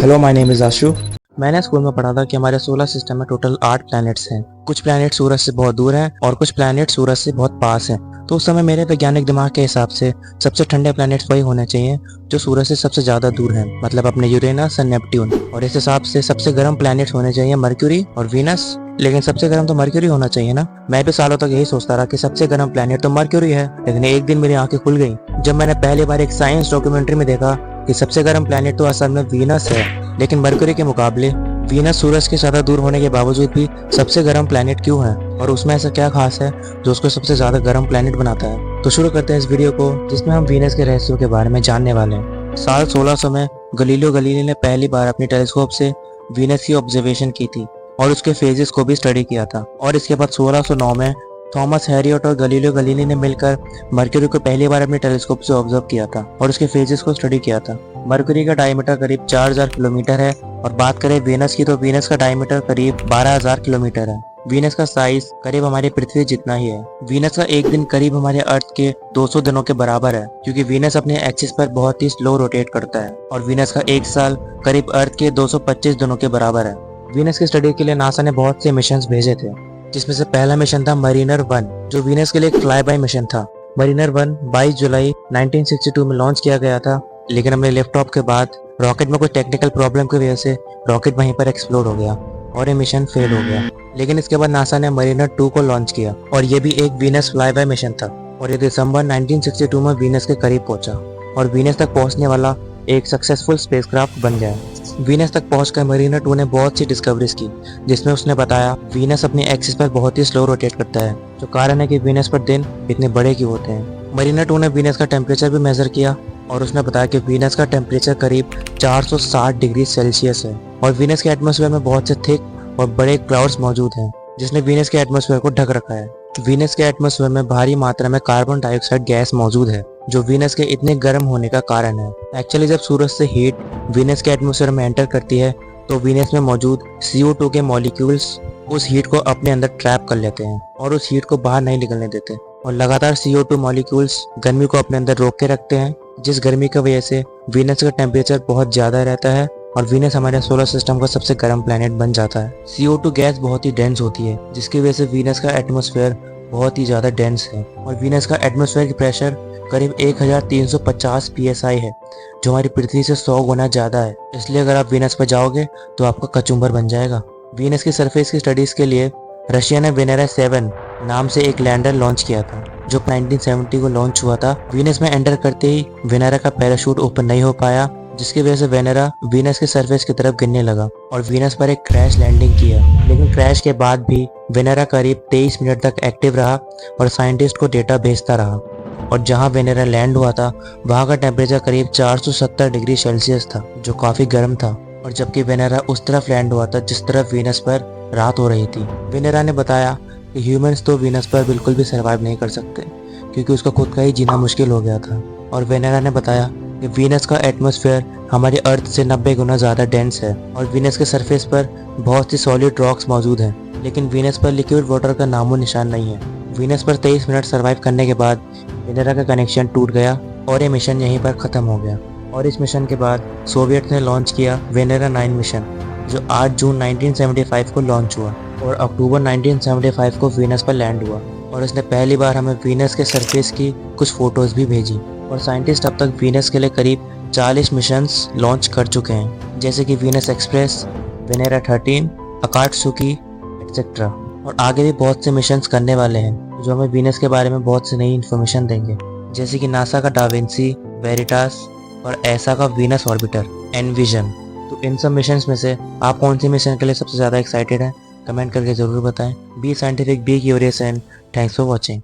Hello, my name is आशु। मैंने school में पढ़ा था कि हमारे सोलर सिस्टम में टोटल 8 प्लैनेट्स हैं। कुछ प्लैनेट सूरज से बहुत दूर हैं और कुछ प्लैनेट सूरज से बहुत पास हैं। तो उस समय मेरे वैज्ञानिक दिमाग के हिसाब से सबसे ठंडे प्लैनेट्स वही होने चाहिए जो सूरज से सबसे ज़्यादा दूर हैं, मतलब अपने यूरेनस और नेपट्यून। और इस हिसाब से सबसे गर्म प्लैनेट्स होने चाहिए मर्क्यूरी और वीनस। लेकिन सबसे गर्म तो मर्क्यूरी होना चाहिए ना। मैं भी सालों तक यही सोचता रहा कि सबसे गर्म प्लैनेट तो मर्क्यूरी है। लेकिन एक दिन मेरी आंखें खुल गई जब मैंने पहली बार एक साइंस डॉक्यूमेंट्री में देखा कि सबसे गर्म प्लैनेट तो असल में वीनस है। लेकिन मरकरी के मुकाबले वीनस सूरज के ज्यादा दूर होने के बावजूद भी सबसे गर्म प्लैनेट क्यों है, और उसमें ऐसा क्या खास है जो उसको सबसे ज्यादा गर्म प्लैनेट बनाता है। तो शुरू करते हैं इस वीडियो को, जिसमें हम वीनस के रहस्यों के बारे में जानने वाले हैं। साल 1600 में गलीलियो गलीली ने पहली बार अपनी टेलीस्कोप से वीनस की ऑब्जर्वेशन की थी और उसके फेजेस को भी स्टडी किया था। और इसके बाद 1609 में थॉमस हैरियट और गलीलियो गलीली ने मिलकर मरकरी को पहली बार अपने टेलीस्कोप से ऑब्जर्व किया था और उसके फेजेस को स्टडी किया था। मरकरी का डायमीटर करीब 4000 किलोमीटर है। और बात करें वीनस की, तो वीनस का डायमीटर करीब 12000 किलोमीटर है। वीनस का साइज करीब हमारी पृथ्वी जितना ही है। वीनस का एक दिन करीब हमारे अर्थ के 200 दिनों के बराबर है, क्योंकि वीनस अपने एक्सिस पर बहुत ही स्लो रोटेट करता है। और वीनस का एक साल करीब अर्थ के 225 दिनों के बराबर है। वीनस की स्टडी के लिए नासा ने बहुत से मिशन भेजे थे, जिसमें से पहला मिशन था मरीनर 1, जो वीनस के लिए एक फ्लाई बाय मिशन था। मरीनर 1 22 जुलाई 1962 में लॉन्च किया गया था। लेकिन अपने लिफ्ट ऑफ के बाद रॉकेट में कुछ टेक्निकल प्रॉब्लम की वजह से रॉकेट वहीं पर एक्सप्लोड हो गया और ये मिशन फेल हो गया। लेकिन इसके बाद नासा ने मरीनर 2 को लॉन्च किया और ये भी एक वीनस फ्लाई बाय मिशन था। और ये दिसंबर 1962 में वीनस के करीब पहुंचा और वीनस तक पहुंचने वाला एक सक्सेसफुल स्पेसक्राफ्ट बन गया। वीनस तक पहुंचकर मरीनर 2 ने बहुत सी डिस्कवरीज की, जिसमें उसने बताया वीनस अपनी एक्सिस पर बहुत ही स्लो रोटेट करता है, जो कारण है कि वीनस पर दिन इतने बड़े क्यों होते हैं। मरीनर 2 ने वीनस का टेम्परेचर भी मेजर किया और उसने बताया कि वीनस का टेम्परेचर करीब 460 डिग्री सेल्सियस है और वीनस के एटमॉस्फेयर में बहुत से थिक और बड़े क्लाउड्स मौजूद हैं, जिसने वीनस के एटमॉस्फेयर को ढक रखा है। वीनस के एटमॉस्फेयर में भारी मात्रा में कार्बन डाइऑक्साइड गैस मौजूद है, जो वीनस के इतने गर्म होने का कारण है। एक्चुअली जब सूरज से हीट वीनस के एटमॉस्फेयर में एंटर करती है तो वीनस में मौजूद CO2 के मॉलिक्यूल्स उस हीट को अपने अंदर ट्रैप कर लेते हैं और उस हीट को बाहर नहीं निकलने देते, और लगातार CO2 मॉलिक्यूल्स गर्मी को अपने अंदर रोक के रखते हैं, जिस गर्मी की वजह से वीनस का टेम्परेचर बहुत ज्यादा रहता है और वीनस हमारे सोलर सिस्टम का सबसे गर्म प्लेनेट बन जाता है। CO2 गैस बहुत ही डेंस होती है, जिसकी वजह से वीनस का एटमॉस्फेयर बहुत ही ज्यादा डेंस है और वीनस का एटमॉस्फेयर की प्रेशर करीब 1350 PSI है, जो हमारी पृथ्वी से 100 गुना ज्यादा है। इसलिए अगर आप वीनस पर जाओगे तो आपका कचुम्बर बन जाएगा। वीनस की सरफेस की स्टडीज के लिए रशिया ने वेनेरा 7 नाम से एक लैंडर लॉन्च किया था, जो 1970 को लॉन्च हुआ था। वीनस में एंटर करते ही वेनेरा का पैराशूट ओपन नहीं हो पाया, जिसकी वजह से वेनेरा वीनस के सरफेस की तरफ गिरने लगा और वीनस पर एक क्रैश लैंडिंग किया। लेकिन क्रैश के बाद भी वेनेरा करीब 23 मिनट तक एक्टिव रहा और साइंटिस्ट को डेटा भेजता रहा। और जहां वेनेरा लैंड हुआ था वहां का टेम्परेचर करीब 470 डिग्री सेल्सियस था, जो काफी गर्म था। और जबकि वेनेरा उस तरफ लैंड हुआ था जिस तरफ वीनस पर रात हो रही थी। वेनेरा ने बताया कि ह्यूमंस तो वीनस पर बिल्कुल भी सरवाइव नहीं कर सकते, क्योंकि उसका खुद का ही जीना मुश्किल हो गया था। और वेनेरा ने बताया कि वीनस का एटमॉस्फेयर हमारे अर्थ से 90 गुना ज़्यादा डेंस है और वीनस के सरफेस पर बहुत सी सॉलिड रॉक्स मौजूद हैं, लेकिन वीनस पर लिक्विड वाटर का नामो निशान नहीं है। वीनस पर 23 मिनट सर्वाइव करने के बाद वेनेरा का कनेक्शन टूट गया और ये मिशन यहीं पर ख़त्म हो गया। और इस मिशन के बाद सोवियत ने लॉन्च किया वेनेरा 9 मिशन, जो 8 जून 1975 को लॉन्च हुआ और अक्टूबर 1975 को वीनस पर लैंड हुआ। और इसने पहली बार हमें वीनस के सरफेस की कुछ फोटोज़ भी भेजी। और साइंटिस्ट अब तक वीनस के लिए करीब 40 मिशंस लॉन्च कर चुके हैं, जैसे कि वीनस एक्सप्रेस, वेनेरा 13, अकाट्सुकी एक्सेट्रा। और आगे भी बहुत से मिशंस करने वाले हैं, जो हमें वीनस के बारे में बहुत सी नई इन्फॉर्मेशन देंगे, जैसे कि नासा का डाविंसी, वेरिटास और ऐसा का वीनस ऑर्बिटर, एनविजन। तो इन सब मिशंस में से आप कौन सी मिशन के लिए सबसे ज़्यादा एक्साइटेड हैं? कमेंट करके ज़रूर बताएं। B scientific, be curious and thanks for watching.